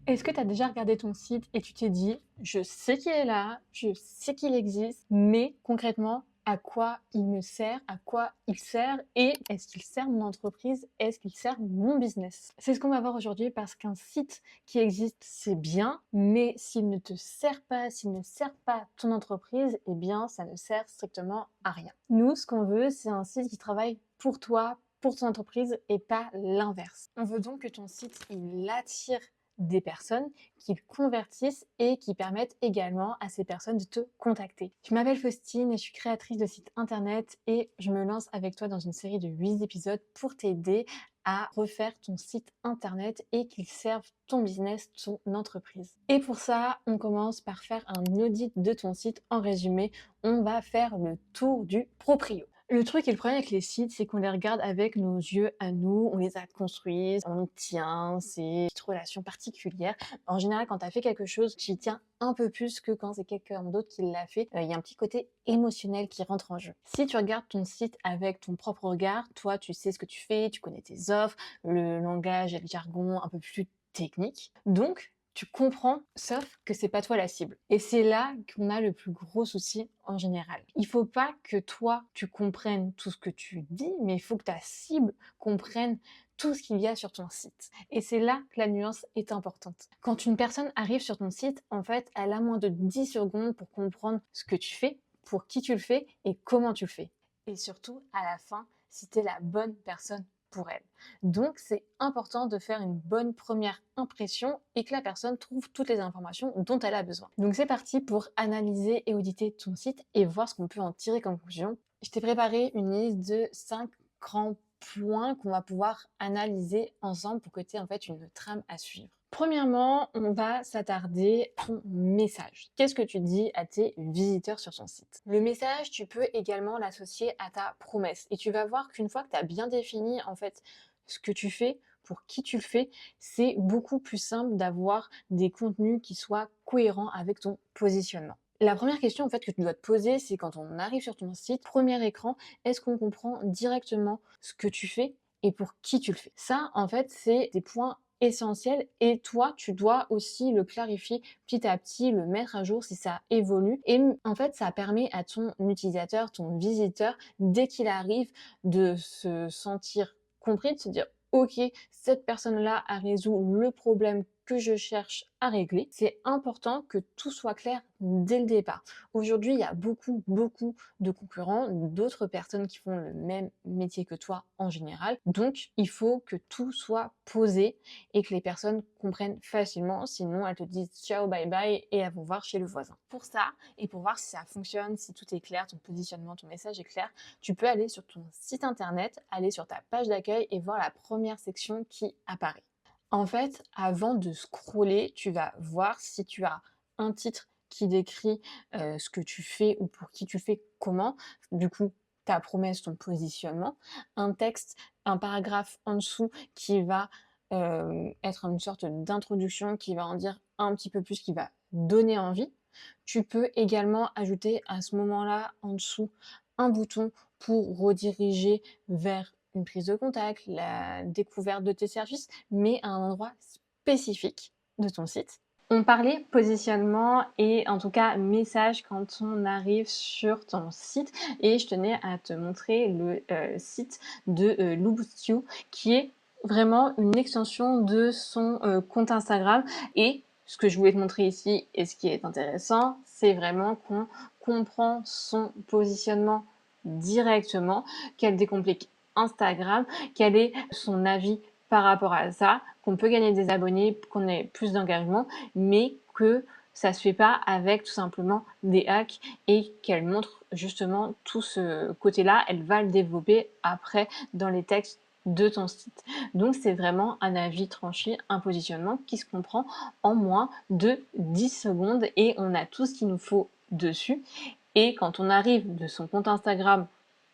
Est-ce que tu as déjà regardé ton site et tu t'es dit: «Je sais qu'il est là, je sais qu'il existe, mais concrètement, à quoi il me sert? À quoi il sert? Et est-ce qu'il sert mon entreprise? Est-ce qu'il sert mon business?» C'est ce qu'on va voir aujourd'hui parce qu'un site qui existe, c'est bien, mais s'il ne te sert pas, s'il ne sert pas ton entreprise, eh bien, ça ne sert strictement à rien. Nous, ce qu'on veut, c'est un site qui travaille pour toi, pour ton entreprise et pas l'inverse. On veut donc que ton site, il attire des personnes qui le convertissent et qui permettent également à ces personnes de te contacter. Je m'appelle Faustine et je suis créatrice de site internet et je me lance avec toi dans une série de 8 épisodes pour t'aider à refaire ton site internet et qu'il serve ton business, ton entreprise. Et pour ça, on commence par faire un audit de ton site. En résumé, on va faire le tour du proprio. Le truc et le problème avec les sites, c'est qu'on les regarde avec nos yeux à nous, on les a construits, on y tient, c'est une petite relation particulière. En général, quand tu as fait quelque chose, tu y tiens un peu plus que quand c'est quelqu'un d'autre qui l'a fait. Il y a un petit côté émotionnel qui rentre en jeu. Si tu regardes ton site avec ton propre regard, toi, tu sais ce que tu fais, tu connais tes offres, le langage et le jargon un peu plus technique. Donc, tu comprends, sauf que c'est pas toi la cible. Et c'est là qu'on a le plus gros souci en général. Il faut pas que toi, tu comprennes tout ce que tu dis, mais il faut que ta cible comprenne tout ce qu'il y a sur ton site. Et c'est là que la nuance est importante. Quand une personne arrive sur ton site, en fait, elle a moins de 10 secondes pour comprendre ce que tu fais, pour qui tu le fais et comment tu le fais. Et surtout, à la fin, si tu es la bonne personne pour elle. Donc, c'est important de faire une bonne première impression et que la personne trouve toutes les informations dont elle a besoin. Donc, c'est parti pour analyser et auditer ton site et voir ce qu'on peut en tirer comme conclusion. Je t'ai préparé une liste de 5 grands points qu'on va pouvoir analyser ensemble pour que tu aies en fait une trame à suivre. Premièrement, on va s'attarder à ton message. Qu'est-ce que tu dis à tes visiteurs sur ton site? Le message, tu peux également l'associer à ta promesse. Et tu vas voir qu'une fois que tu as bien défini en fait ce que tu fais, pour qui tu le fais, c'est beaucoup plus simple d'avoir des contenus qui soient cohérents avec ton positionnement. La première question en fait que tu dois te poser, c'est quand on arrive sur ton site, premier écran, est-ce qu'on comprend directement ce que tu fais et pour qui tu le fais? Ça, en fait, c'est des points essentiels et toi, tu dois aussi le clarifier petit à petit, le mettre à jour si ça évolue. Et en fait, ça permet à ton utilisateur, ton visiteur, dès qu'il arrive, de se sentir compris, de se dire ok, cette personne-là a résolu le problème que je cherche à régler. C'est important que tout soit clair dès le départ. Aujourd'hui, il y a beaucoup de concurrents, d'autres personnes qui font le même métier que toi en général. Donc, il faut que tout soit posé et que les personnes comprennent facilement. Sinon, elles te disent ciao, bye bye et elles vont voir chez le voisin. Pour ça, et pour voir si ça fonctionne, si tout est clair, ton positionnement, ton message est clair, tu peux aller sur ton site internet, aller sur ta page d'accueil et voir la première section qui apparaît. En fait, avant de scroller, tu vas voir si tu as un titre qui décrit ce que tu fais ou pour qui tu le fais, comment. Du coup, ta promesse, ton positionnement. Un texte, un paragraphe en dessous qui va être une sorte d'introduction, qui va en dire un petit peu plus, qui va donner envie. Tu peux également ajouter à ce moment-là, en dessous, un bouton pour rediriger vers une prise de contact, la découverte de tes services, mais à un endroit spécifique de ton site. On parlait positionnement et en tout cas message quand on arrive sur ton site et je tenais à te montrer le site de Louboustiou qui est vraiment une extension de son compte Instagram et ce que je voulais te montrer ici et ce qui est intéressant, c'est vraiment qu'on comprend son positionnement directement, qu'elle décomplique Instagram, quel est son avis par rapport à ça, qu'on peut gagner des abonnés, qu'on ait plus d'engagement, mais que ça se fait pas avec tout simplement des hacks et qu'elle montre justement tout ce côté-là, elle va le développer après dans les textes de ton site. Donc c'est vraiment un avis tranché, un positionnement qui se comprend en moins de 10 secondes et on a tout ce qu'il nous faut dessus. Et quand on arrive de son compte Instagram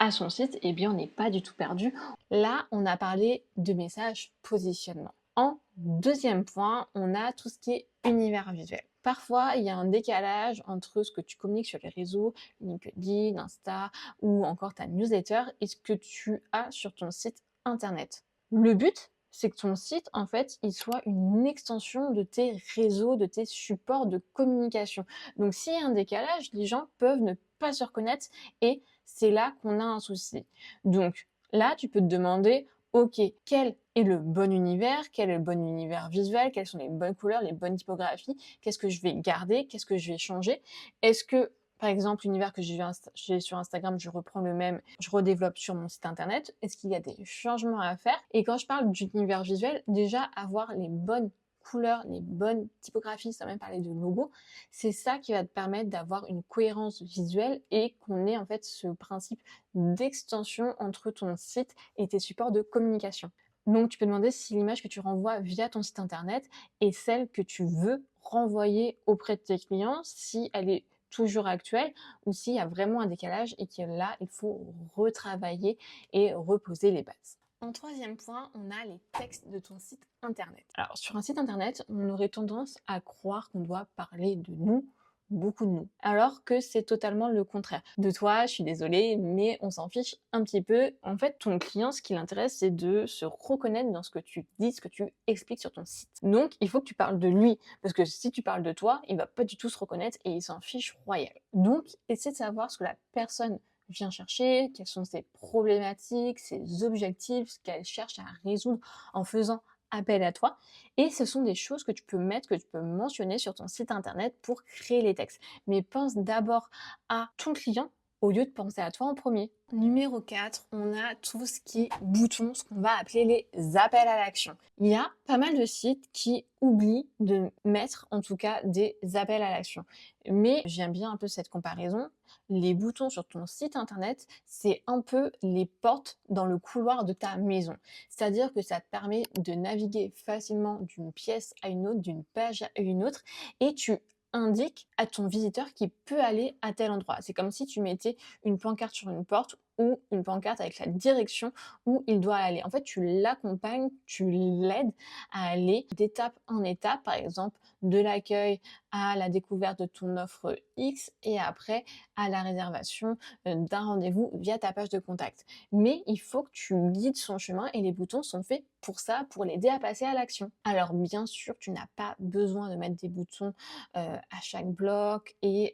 à son site, eh bien on n'est pas du tout perdu. Là, on a parlé de message positionnement. En deuxième point, on a tout ce qui est univers visuel. Parfois, il y a un décalage entre ce que tu communiques sur les réseaux, LinkedIn, Insta ou encore ta newsletter et ce que tu as sur ton site internet. Le but, c'est que ton site, en fait, il soit une extension de tes réseaux, de tes supports de communication. Donc s'il y a un décalage, les gens peuvent ne pas se reconnaître et c'est là qu'on a un souci. Donc là, tu peux te demander, OK, quel est le bon univers? Quel est le bon univers visuel? Quelles sont les bonnes couleurs, les bonnes typographies? Qu'est-ce que je vais garder? Qu'est-ce que je vais changer? Est-ce que, par exemple, l'univers que j'ai sur Instagram, je reprends le même, je redéveloppe sur mon site internet? Est-ce qu'il y a des changements à faire? Et quand je parle d'univers visuel, déjà avoir les bonnes couleurs, les bonnes typographies, sans même parler de logo, c'est ça qui va te permettre d'avoir une cohérence visuelle et qu'on ait en fait ce principe d'extension entre ton site et tes supports de communication. Donc tu peux demander si l'image que tu renvoies via ton site internet est celle que tu veux renvoyer auprès de tes clients, si elle est toujours actuelle ou s'il y a vraiment un décalage et que là, il faut retravailler et reposer les bases. En troisième point, on a les textes de ton site internet. Alors, sur un site internet, on aurait tendance à croire qu'on doit parler de nous, beaucoup de nous, alors que c'est totalement le contraire. De toi, je suis désolée, mais on s'en fiche un petit peu. En fait, ton client, ce qui l'intéresse, c'est de se reconnaître dans ce que tu dis, ce que tu expliques sur ton site. Donc, il faut que tu parles de lui, parce que si tu parles de toi, il va pas du tout se reconnaître et il s'en fiche royal. Donc, essaie de savoir ce que la personne vient chercher, quelles sont ses problématiques, ses objectifs, ce qu'elle cherche à résoudre en faisant appel à toi. Et ce sont des choses que tu peux mettre, que tu peux mentionner sur ton site internet pour créer les textes. Mais pense d'abord à ton client au lieu de penser à toi en premier. Numéro 4, on a tout ce qui est boutons, ce qu'on va appeler les appels à l'action. Il y a pas mal de sites qui oublient de mettre en tout cas des appels à l'action. Mais j'aime bien un peu cette comparaison. Les boutons sur ton site internet, c'est un peu les portes dans le couloir de ta maison. C'est-à-dire que ça te permet de naviguer facilement d'une pièce à une autre, d'une page à une autre, et tu indiques à ton visiteur qu'il peut aller à tel endroit. C'est comme si tu mettais une pancarte sur une porte ou une pancarte avec la direction où il doit aller. En fait, tu l'accompagnes, tu l'aides à aller d'étape en étape, par exemple, de l'accueil à la découverte de ton offre X et après à la réservation d'un rendez-vous via ta page de contact. Mais il faut que tu guides son chemin et les boutons sont faits pour ça, pour l'aider à passer à l'action. Alors bien sûr, tu n'as pas besoin de mettre des boutons à chaque bloc et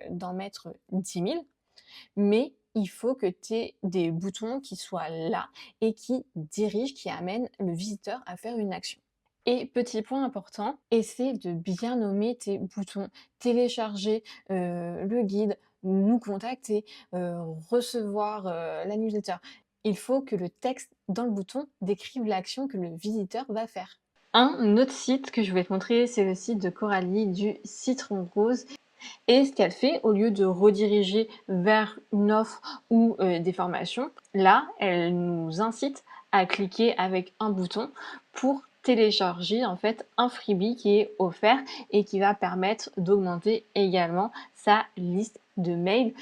d'en mettre 10 000, mais il faut que tu aies des boutons qui soient là et qui dirigent, qui amènent le visiteur à faire une action. Et petit point important, essaie de bien nommer tes boutons. Télécharger le guide, nous contacter, recevoir la newsletter. Il faut que le texte dans le bouton décrive l'action que le visiteur va faire. Un autre site que je vais te montrer, c'est le site de Coralie du Citron Rose. Et ce qu'elle fait, au lieu de rediriger vers une offre ou des formations, là, elle nous incite à cliquer avec un bouton pour télécharger en fait un freebie qui est offert et qui va permettre d'augmenter également sa liste de mails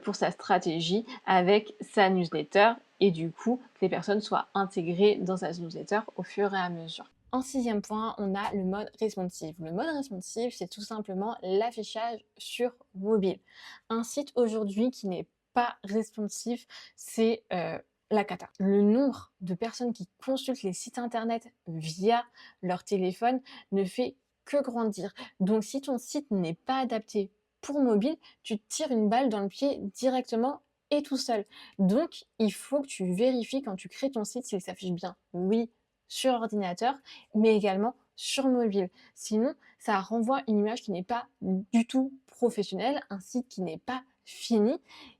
pour sa stratégie avec sa newsletter et du coup que les personnes soient intégrées dans sa newsletter au fur et à mesure. En sixième point, on a le mode responsive. Le mode responsive, c'est tout simplement l'affichage sur mobile. Un site aujourd'hui qui n'est pas responsive, c'est la cata. Le nombre de personnes qui consultent les sites internet via leur téléphone ne fait que grandir. Donc si ton site n'est pas adapté pour mobile, tu te tires une balle dans le pied directement et tout seul. Donc il faut que tu vérifies quand tu crées ton site s'il s'affiche bien. Oui, sur ordinateur, mais également sur mobile. Sinon, ça renvoie une image qui n'est pas du tout professionnelle, un site qui n'est pas fini.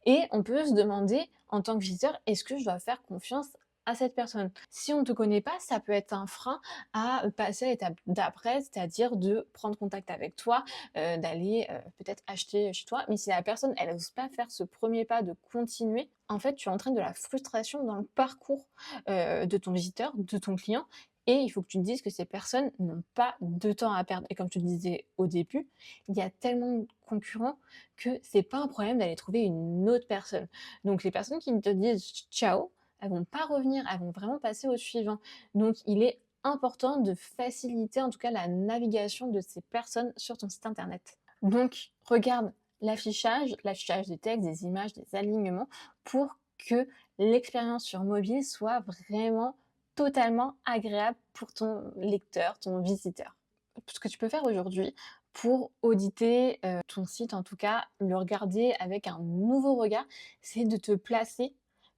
Et on peut se demander, en tant que visiteur, est-ce que je dois faire confiance à cette personne? Si on ne te connaît pas, ça peut être un frein à passer à l'étape d'après, c'est-à-dire de prendre contact avec toi, d'aller peut-être acheter chez toi. Mais si la personne, elle n'ose pas faire ce premier pas de continuer, en fait, tu entraînes de la frustration dans le parcours de ton visiteur, de ton client. Et il faut que tu te dises que ces personnes n'ont pas de temps à perdre. Et comme je te le disais au début, il y a tellement de concurrents que c'est pas un problème d'aller trouver une autre personne. Donc les personnes qui te disent ciao, elles vont pas revenir, elles vont vraiment passer au suivant. Donc il est important de faciliter en tout cas la navigation de ces personnes sur ton site internet. Donc regarde l'affichage des textes, des images, des alignements pour que l'expérience sur mobile soit vraiment totalement agréable pour ton lecteur, ton visiteur. Ce que tu peux faire aujourd'hui pour auditer, ton site, en tout cas, le regarder avec un nouveau regard, c'est de te placer,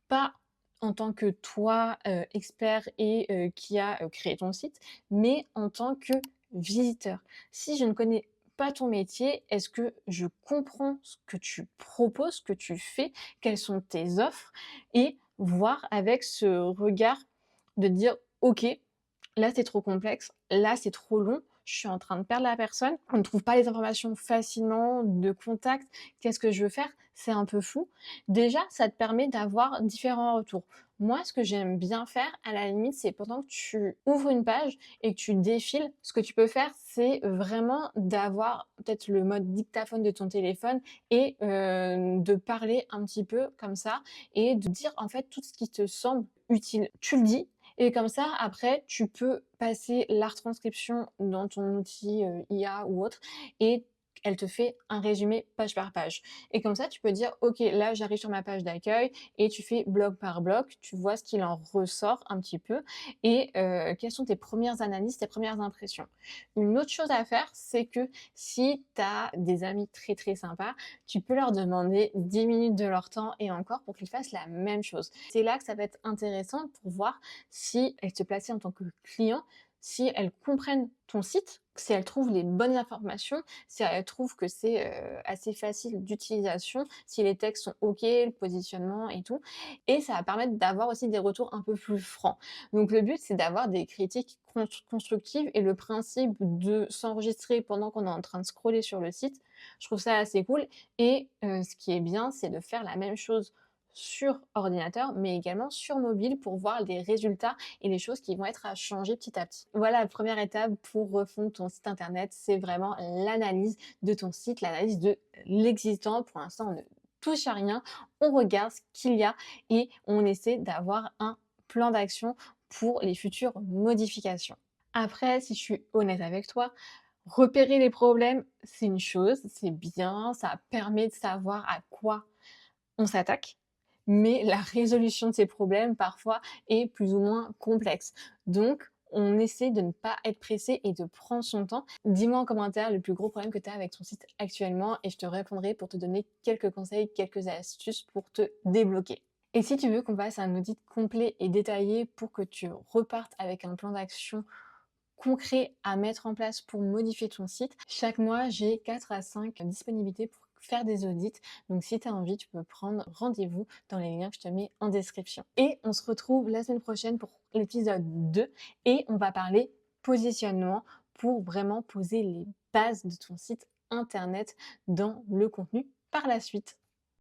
pas en tant que toi, expert et qui a, créé ton site, mais en tant que visiteur. Si je ne connais pas ton métier, est-ce que je comprends ce que tu proposes, ce que tu fais? Quelles sont tes offres? Et voir avec ce regard de dire: «OK, là, c'est trop complexe, là, c'est trop long, je suis en train de perdre la personne, on ne trouve pas les informations facilement, de contact, qu'est-ce que je veux faire? C'est un peu flou». Déjà, ça te permet d'avoir différents retours. Moi, ce que j'aime bien faire, à la limite, c'est pendant que tu ouvres une page et que tu défiles, ce que tu peux faire, c'est vraiment d'avoir peut-être le mode dictaphone de ton téléphone et de parler un petit peu comme ça et de dire, en fait, tout ce qui te semble utile. Tu le dis et comme ça, après, tu peux passer la retranscription dans ton outil, IA ou autre et elle te fait un résumé page par page. Et comme ça, tu peux dire: «OK, là, j'arrive sur ma page d'accueil» et tu fais bloc par bloc, tu vois ce qu'il en ressort un petit peu et quelles sont tes premières analyses, tes premières impressions. Une autre chose à faire, c'est que si tu as des amis très, très sympas, tu peux leur demander 10 minutes de leur temps et encore pour qu'ils fassent la même chose. C'est là que ça va être intéressant pour voir si elles te plaçaient en tant que client, si elles comprennent ton site, si elles trouvent les bonnes informations, si elles trouvent que c'est assez facile d'utilisation, si les textes sont OK, le positionnement et tout. Et ça va permettre d'avoir aussi des retours un peu plus francs. Donc le but, c'est d'avoir des critiques constructives et le principe de s'enregistrer pendant qu'on est en train de scroller sur le site, je trouve ça assez cool. Et ce qui est bien, c'est de faire la même chose sur ordinateur, mais également sur mobile pour voir les résultats et les choses qui vont être à changer petit à petit. Voilà, la première étape pour refondre ton site internet, c'est vraiment l'analyse de ton site, l'analyse de l'existant. Pour l'instant, on ne touche à rien, on regarde ce qu'il y a et on essaie d'avoir un plan d'action pour les futures modifications. Après, si je suis honnête avec toi, repérer les problèmes, c'est une chose, c'est bien, ça permet de savoir à quoi on s'attaque, mais la résolution de ces problèmes parfois est plus ou moins complexe. Donc, on essaie de ne pas être pressé et de prendre son temps. Dis-moi en commentaire le plus gros problème que tu as avec ton site actuellement et je te répondrai pour te donner quelques conseils, quelques astuces pour te débloquer. Et si tu veux qu'on fasse un audit complet et détaillé pour que tu repartes avec un plan d'action concret à mettre en place pour modifier ton site, chaque mois, j'ai 4 à 5 disponibilités pour faire des audits. Donc si tu as envie, tu peux prendre rendez-vous dans les liens que je te mets en description. Et on se retrouve la semaine prochaine pour l'épisode 2 et on va parler positionnement pour vraiment poser les bases de ton site internet dans le contenu par la suite.